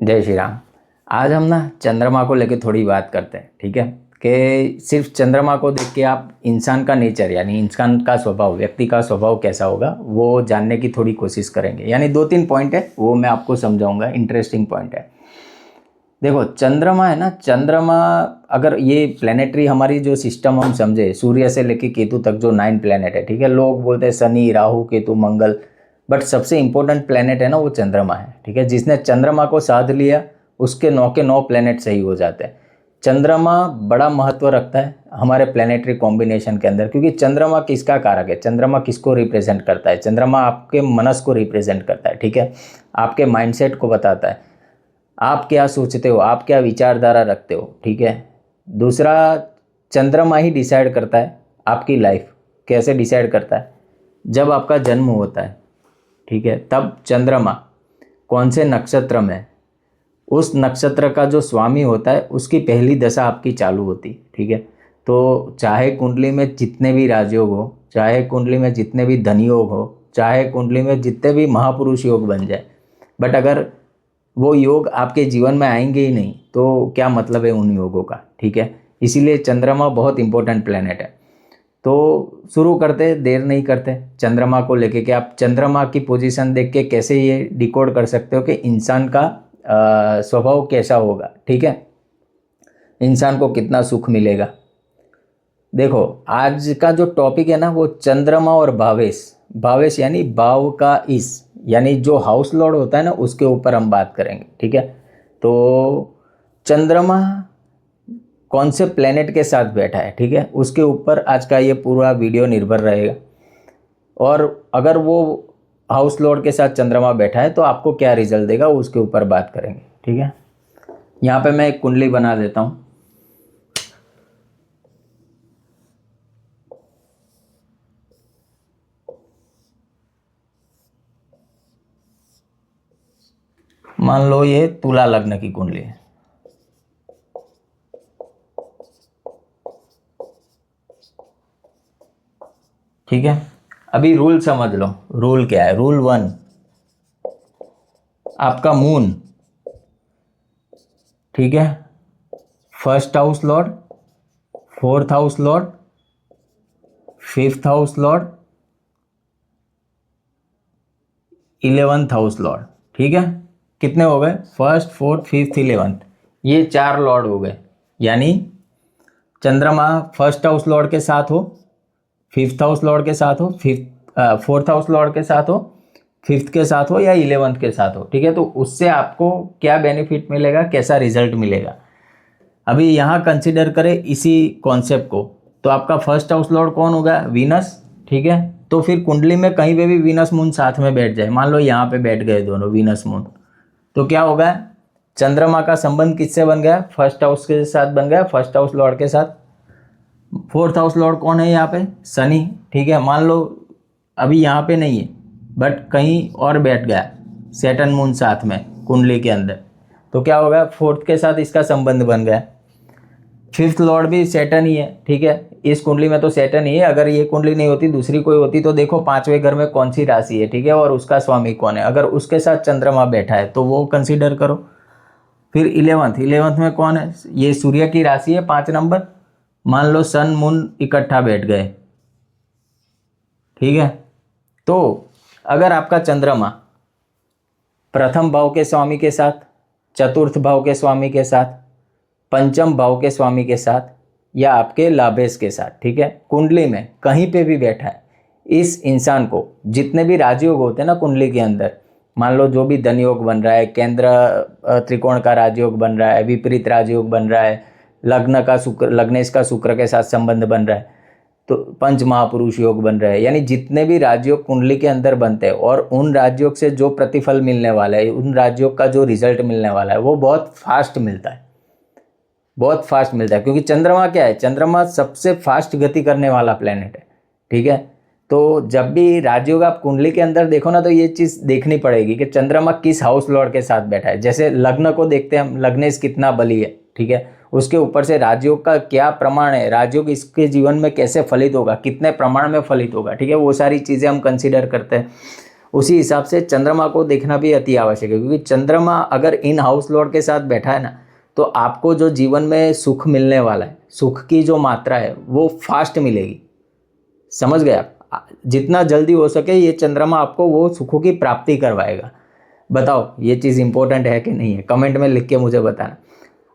जय श्री राम। आज हम ना चंद्रमा को लेके थोड़ी बात करते हैं, ठीक है। कि सिर्फ चंद्रमा को देख के आप इंसान का नेचर यानी इंसान का स्वभाव, व्यक्ति का स्वभाव कैसा होगा वो जानने की थोड़ी कोशिश करेंगे। यानी 2-3 पॉइंट है वो मैं आपको समझाऊंगा, इंटरेस्टिंग पॉइंट है। देखो चंद्रमा है ना, चंद्रमा अगर ये प्लानिटरी हमारी जो सिस्टम हम समझे, सूर्य से लेके केतु तक जो 9 प्लैनेट है, ठीक है। लोग बोलते हैं शनि, राहु, केतु, मंगल, बट सबसे इंपॉर्टेंट प्लैनेट है ना वो चंद्रमा है, ठीक है। जिसने चंद्रमा को साध लिया उसके 9 के 9 प्लैनेट सही हो जाते हैं। चंद्रमा बड़ा महत्व रखता है हमारे प्लानिटरी कॉम्बिनेशन के अंदर, क्योंकि चंद्रमा किसका कारक है, चंद्रमा किसको रिप्रेजेंट करता है। चंद्रमा आपके मनस को रिप्रेजेंट करता है, ठीक है। आपके माइंडसेट को बताता है, आप क्या सोचते हो, आप क्या विचारधारा रखते हो, ठीक है। दूसरा, चंद्रमा ही डिसाइड करता है आपकी लाइफ कैसे डिसाइड करता है। जब आपका जन्म होता है, ठीक है, तब चंद्रमा कौन से नक्षत्र में, उस नक्षत्र का जो स्वामी होता है उसकी पहली दशा आपकी चालू होती, ठीक है। तो चाहे कुंडली में जितने भी राजयोग हो, चाहे कुंडली में जितने भी धन योग हो, चाहे कुंडली में जितने भी महापुरुष योग बन जाए, बट अगर वो योग आपके जीवन में आएंगे ही नहीं तो क्या मतलब है उन योगों का, ठीक है। इसीलिए चंद्रमा बहुत इंपॉर्टेंट प्लेनेट है। तो शुरू करते, देर नहीं करते चंद्रमा को लेके कि आप चंद्रमा की पोजीशन देख के कैसे ये डिकोड कर सकते हो कि इंसान का स्वभाव कैसा होगा, ठीक है। इंसान को कितना सुख मिलेगा। देखो आज का जो टॉपिक है ना वो चंद्रमा और भावेश, भावेश यानी भाव का इस, यानी जो हाउस लॉर्ड होता है ना उसके ऊपर हम बात करेंगे, ठीक है। तो चंद्रमा कौन से प्लेनेट के साथ बैठा है, ठीक है, उसके ऊपर आज का ये पूरा वीडियो निर्भर रहेगा। और अगर वो हाउस लॉर्ड के साथ चंद्रमा बैठा है तो आपको क्या रिजल्ट देगा उसके ऊपर बात करेंगे, ठीक है। यहाँ पे मैं एक कुंडली बना देता हूँ। मान लो ये तुला लग्न की कुंडली है, ठीक है। अभी रूल समझ लो, रूल क्या है। रूल 1, आपका मून, ठीक है, first house Lord, fourth house Lord, fifth house Lord, 11th house Lord, ठीक है। कितने हो गए, फर्स्ट, फोर्थ, फिफ्थ, 11th, ये 4 लॉर्ड हो गए। यानी चंद्रमा फर्स्ट हाउस लॉर्ड के साथ हो, फिफ्थ हाउस लॉर्ड के साथ हो, फोर्थ हाउस लॉर्ड के साथ हो, फिफ्थ के साथ हो या 11th के साथ हो, ठीक है। तो उससे आपको क्या बेनिफिट मिलेगा, कैसा रिजल्ट मिलेगा। अभी यहाँ कंसिडर करें इसी कॉन्सेप्ट को, तो आपका फर्स्ट हाउस लॉर्ड कौन होगा, वीनस, ठीक है। तो फिर कुंडली में कहीं पे भी वीनस मून साथ में बैठ जाए, मान लो यहाँ पे बैठ गए दोनों वीनस मून, तो क्या होगा, चंद्रमा का संबंध किससे बन गया, फर्स्ट हाउस के साथ बन गया, फर्स्ट हाउस लॉर्ड के साथ। फोर्थ हाउस लॉर्ड कौन है यहाँ पे, शनि, ठीक है। मान लो अभी यहाँ पे नहीं है बट कहीं और बैठ गया सैटर्न मून साथ में कुंडली के अंदर, तो क्या होगा, फोर्थ के साथ इसका संबंध बन गया। फिफ्थ लॉर्ड भी सैटर्न ही है, ठीक है। इस कुंडली में तो सैटर्न ही है, अगर ये कुंडली नहीं होती दूसरी कोई होती तो देखो 5वें घर में कौन सी राशि है, ठीक है, और उसका स्वामी कौन है, अगर उसके साथ चंद्रमा बैठा है तो वो कंसीडर करो। फिर 11th में कौन है, ये सूर्य की राशि है 5 नंबर, मान लो सन मून इकट्ठा बैठ गए, ठीक है। तो अगर आपका चंद्रमा प्रथम भाव के स्वामी के साथ, चतुर्थ भाव के स्वामी के साथ, पंचम भाव के स्वामी के साथ या आपके लाभेश के साथ, ठीक है, कुंडली में कहीं पे भी बैठा है, इस इंसान को जितने भी राजयोग होते हैं ना कुंडली के अंदर, मान लो जो भी धन योग बन रहा है, केंद्र त्रिकोण का राजयोग बन रहा है, विपरीत राजयोग बन रहा है, लग्न का शुक्र, लग्नेश का शुक्र के साथ संबंध बन रहा है, तो पंच महापुरुष योग बन रहे हैं, यानी जितने भी राजयोग कुंडली के अंदर बनते हैं और उन राजयोग से जो प्रतिफल मिलने वाला है, उन राजयोग का जो रिजल्ट मिलने वाला है वो बहुत फास्ट मिलता है, बहुत फास्ट मिलता है। क्योंकि चंद्रमा क्या है, चंद्रमा सबसे फास्ट गति करने वाला प्लेनेट है, ठीक है। तो जब भी राजयोग आप कुंडली के अंदर देखो ना तो ये चीज़ देखनी पड़ेगी कि चंद्रमा किस हाउस लॉर्ड के साथ बैठा है। जैसे लग्न को देखते हैं हम, लग्नेश कितना बली है, ठीक है, उसके ऊपर से राजयोग का क्या प्रमाण है, राजयोग इसके जीवन में कैसे फलित होगा, कितने प्रमाण में फलित होगा, ठीक है, वो सारी चीज़ें हम कंसिडर करते हैं। उसी हिसाब से चंद्रमा को देखना भी अति आवश्यक है, क्योंकि चंद्रमा अगर इन हाउस लॉर्ड के साथ बैठा है ना, तो आपको जो जीवन में सुख मिलने वाला है, सुख की जो मात्रा है वो फास्ट मिलेगी। समझ गए आप? जितना जल्दी हो सके ये चंद्रमा आपको वो सुखों की प्राप्ति करवाएगा। बताओ ये चीज़ इंपॉर्टेंट है कि नहीं है? कमेंट में लिख के मुझे बताना।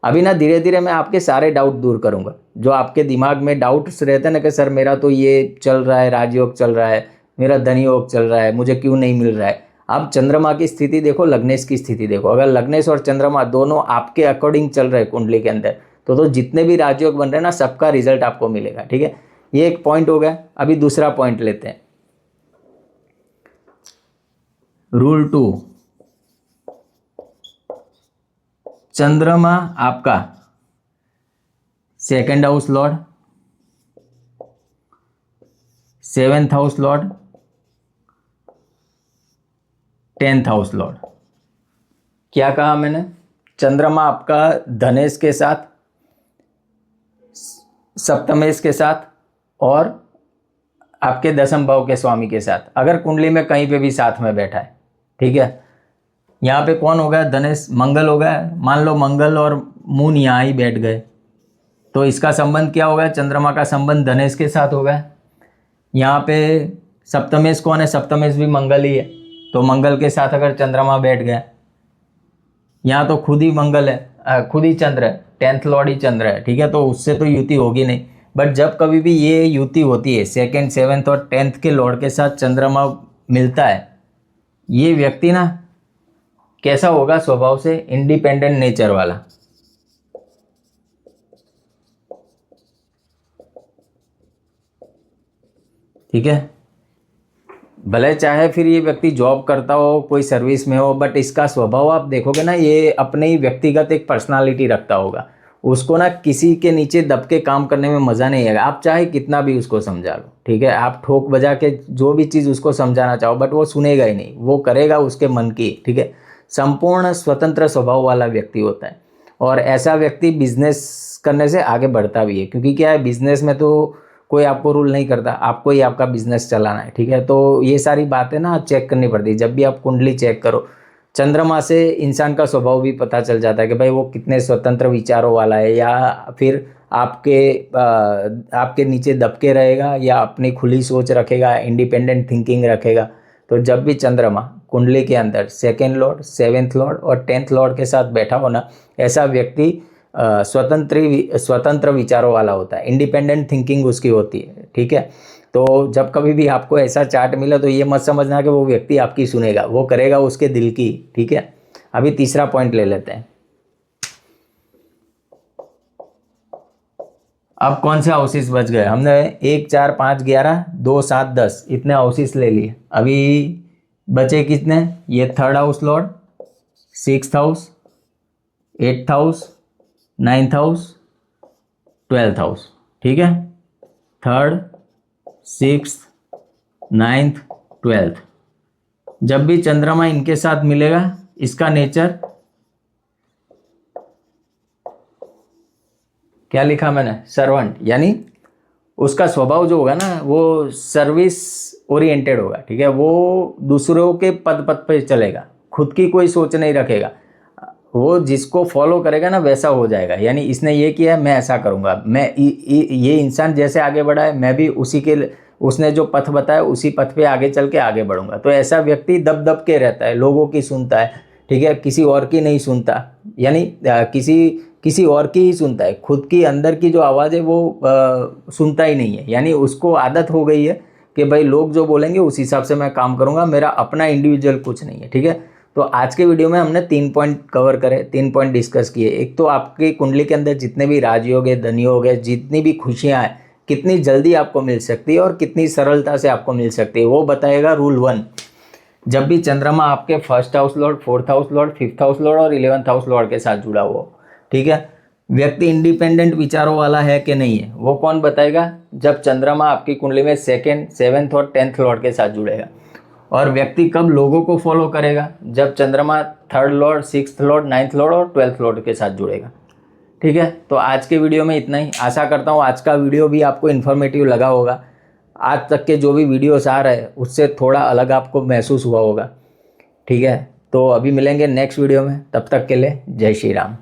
अभी ना धीरे धीरे मैं आपके सारे डाउट दूर करूंगा। जो आपके दिमाग में डाउट्स रहते हैं ना कि सर मेरा तो ये चल रहा है, राजयोग चल रहा है, मेरा धन योग चल रहा है, मुझे क्यों नहीं मिल रहा है। आप चंद्रमा की स्थिति देखो, लग्नेश की स्थिति देखो। अगर लग्नेश और चंद्रमा दोनों आपके अकॉर्डिंग चल रहे हैं कुंडली के अंदर, तो जितने भी राजयोग बन रहे हैं ना, सबका रिजल्ट आपको मिलेगा। ठीक है, ये एक पॉइंट हो गया। अभी दूसरा पॉइंट लेते हैं। रूल 2, चंद्रमा आपका second house Lord, 7th house Lord, 10th house Lord. क्या कहा मैंने? चंद्रमा आपका धनेश के साथ, सप्तमेश के साथ और आपके दसम भाव के स्वामी के साथ, अगर कुंडली में कहीं पे भी साथ में बैठा है। ठीक है, यहाँ पे कौन हो गया? धनेश, मंगल हो गया। मान लो मंगल और मून यहाँ ही बैठ गए, तो इसका संबंध क्या हो गया? चंद्रमा का संबंध धनेश के साथ हो गया। यहाँ पे सप्तमेश कौन है? सप्तमेश भी मंगल ही है, तो मंगल के साथ अगर चंद्रमा बैठ गया, यहाँ तो खुद ही मंगल है, खुद ही चंद्र है, 10th लॉर्ड ही चंद्र है। ठीक है, तो उससे तो युति होगी नहीं। बट जब कभी भी ये युति होती है, 2nd, 7th और 10th के लॉर्ड के साथ चंद्रमा मिलता है, ये व्यक्ति ना कैसा होगा? स्वभाव से इंडिपेंडेंट नेचर वाला। ठीक है, भले चाहे फिर ये व्यक्ति जॉब करता हो, कोई सर्विस में हो, बट इसका स्वभाव आप देखोगे ना, ये अपने ही व्यक्तिगत एक पर्सनालिटी रखता होगा। उसको ना किसी के नीचे दब के काम करने में मज़ा नहीं आएगा। आप चाहे कितना भी उसको समझा लो, ठीक है, आप ठोक बजा के जो भी चीज़ उसको समझाना चाहो, बट वो सुनेगा ही नहीं, वो करेगा उसके मन की। ठीक है, संपूर्ण स्वतंत्र स्वभाव वाला व्यक्ति होता है, और ऐसा व्यक्ति बिजनेस करने से आगे बढ़ता भी है। क्योंकि क्या है, बिजनेस में तो कोई आपको रूल नहीं करता, आपको ही आपका बिजनेस चलाना है। ठीक है, तो ये सारी बातें ना चेक करनी पड़ती है। जब भी आप कुंडली चेक करो, चंद्रमा से इंसान का स्वभाव भी पता चल जाता है कि भाई वो कितने स्वतंत्र विचारों वाला है, या फिर आपके नीचे दबके रहेगा, या अपनी खुली सोच रखेगा, इंडिपेंडेंट थिंकिंग रखेगा। तो जब भी चंद्रमा कुंडली के अंदर 2nd लॉर्ड, 7th लॉर्ड और 10th लॉर्ड के साथ बैठा हो ना, ऐसा व्यक्ति स्वतंत्र विचारों वाला होता है, इंडिपेंडेंट थिंकिंग उसकी होती है। ठीक है, तो जब कभी भी आपको ऐसा चार्ट मिला तो ये मत समझना कि वो व्यक्ति आपकी सुनेगा, वो करेगा उसके दिल की। ठीक है, अभी तीसरा पॉइंट ले लेते हैं। अब कौन से हाउसेस बच गए? हमने 1, 4, 5, 11, 2, 7, 10 इतने हाउसेस ले लिए। अभी बचे कितने? ये 3rd house Lord, 6th house, 8th house, 9th house, 12th house. ठीक है, 3rd, 6th, 9th, 12th। जब भी चंद्रमा इनके साथ मिलेगा, इसका नेचर क्या लिखा मैंने? सर्वेंट, यानी उसका स्वभाव जो होगा ना, वो सर्विस ओरिएंटेड होगा। ठीक है, वो दूसरों के पद पे चलेगा, खुद की कोई सोच नहीं रखेगा। वो जिसको फॉलो करेगा ना वैसा हो जाएगा। यानी इसने ये किया है, मैं ऐसा करूँगा, मैं ये इंसान जैसे आगे बढ़ा है, मैं भी उसने जो पथ बताया उसी पथ पे आगे चल के आगे बढ़ूंगा। तो ऐसा व्यक्ति दब के रहता है, लोगों की सुनता है। ठीक है, किसी और की नहीं सुनता, यानी किसी और की ही सुनता है, खुद की अंदर की जो आवाज़ है वो सुनता ही नहीं है। यानी उसको आदत हो गई है कि भाई लोग जो बोलेंगे उस हिसाब से मैं काम करूँगा, मेरा अपना इंडिविजुअल कुछ नहीं है। ठीक है, तो आज के वीडियो में हमने 3 पॉइंट कवर करे, 3 पॉइंट डिस्कस किए। एक तो आपकी कुंडली के अंदर जितने भी राजयोग है, धनयोग है, जितनी भी खुशियाँ हैं, कितनी जल्दी आपको मिल सकती है और कितनी सरलता से आपको मिल सकती है, वो बताएगा रूल 1। जब भी चंद्रमा आपके 1st house Lord, 4th house Lord, 5th house Lord और 11th हाउस लॉर्ड के साथ जुड़ा हुआ हो। ठीक है, व्यक्ति इंडिपेंडेंट विचारों वाला है कि नहीं है, वो कौन बताएगा? जब चंद्रमा आपकी कुंडली में 2nd, 7th और 10th लॉर्ड के साथ जुड़ेगा। और व्यक्ति कब लोगों को फॉलो करेगा? जब चंद्रमा 3rd Lord, 6th Lord, 9th Lord और 12th लॉर्ड के साथ जुड़ेगा। ठीक है, तो आज के वीडियो में इतना ही। आशा करता हूँ आज का वीडियो भी आपको इन्फॉर्मेटिव लगा होगा। आज तक के जो भी वीडियोस आ रहे हैं उससे थोड़ा अलग आपको महसूस हुआ होगा। ठीक है, तो अभी मिलेंगे नेक्स्ट वीडियो में, तब तक के लिए जय श्री राम।